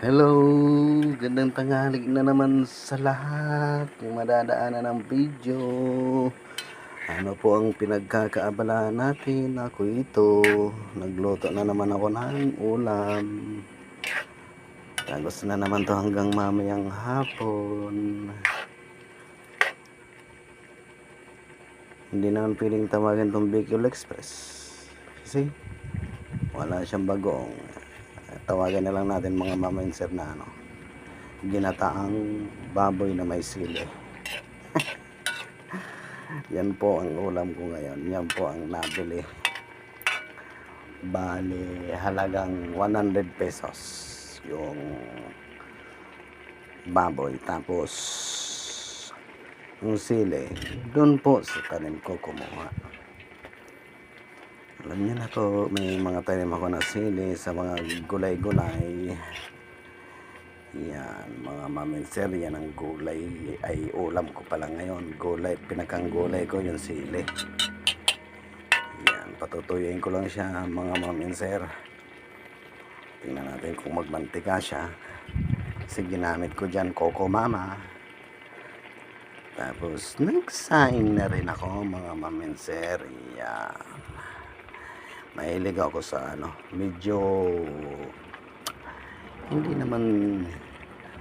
Hello, gandang tanghali na naman sa lahat yung madadaanan ng video. Ano po ang pinagkakaabalahan natin? Ako ito, nagluto na naman ako ng ulam. Tapos na naman to hanggang mamayang hapon. Hindi naman piling tawagan tong Bicol Express kasi wala siyang bagong. Tawagan na lang natin mga mamainser na ginataang baboy na may sili. Yan po ang ulam ko ngayon. Yan po ang nabili. Bali halagang 100 pesos yung baboy. Tapos yung sili doon po sa tanim ko kumuha. Alam niyo na to, may mga tanim ako na sili sa mga gulay-gulay. Yan, mga maminser, yan ang gulay, ay ulam ko pala ngayon. Gulay, pinakang gulay ko yung sili. Yan, patutuyuin ko lang siya mga maminser. Tingnan natin kung magmantika siya. Kasi ginamit ko dyan Coco Mama. Tapos nagsaing na rin ako mga maminser. Yan. Mahilig ako sa medyo hindi naman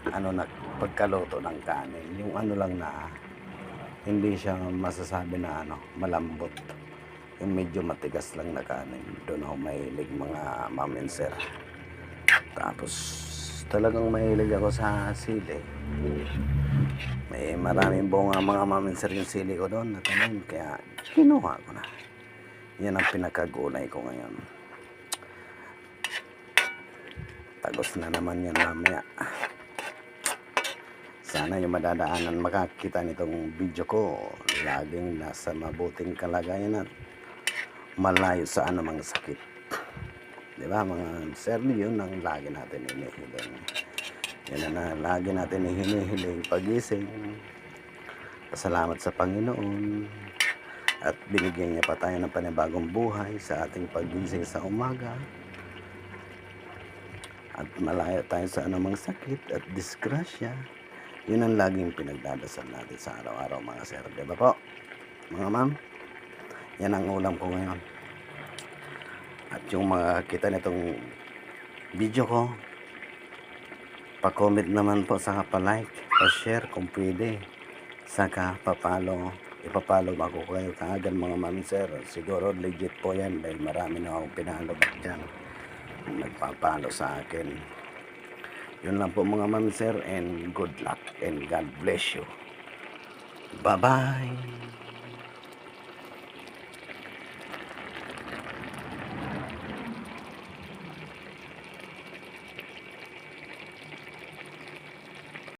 na pagkaluto ng kanin, yung lang na hindi siya masasabi na malambot, yung medyo matigas lang na kanin, doon ako mahilig mga maminser. Tapos talagang mahilig ako sa sili, may maraming bunga mga maminser yung sili ko doon na tanim, kaya kinuha ko na. Yan ang pinakagulay ko ngayon. Tagos na naman yan mamaya. Sana yung madadaanan makakita nitong video ko laging nasa mabuting kalagayan at malayo sa anumang sakit. Diba mga sir, yun ang lagi natin hinihiling. Yan na lagi natin hinihiling pagising. Pasalamat sa Panginoon at binigyan niya pa tayo ng panibagong buhay sa ating pagising sa umaga. At malaya tayo sa anumang sakit at disgrasya. Yun ang laging pinagdadasal natin sa araw-araw mga sir. Diba po mga ma'am? Yan ang ulam ko ngayon. At yung mga kita nitong video ko, pa-comment naman po, saka pa-like, pa-share kung pwede, saka pa-follow. Ipapalo ako kayo kaagad mga ma'am sir. Siguro legit po yan dahil marami na akong pinalo back dyan nagpapalo sa akin. Yun lang po mga ma'am sir, and good luck and God bless you. Bye bye.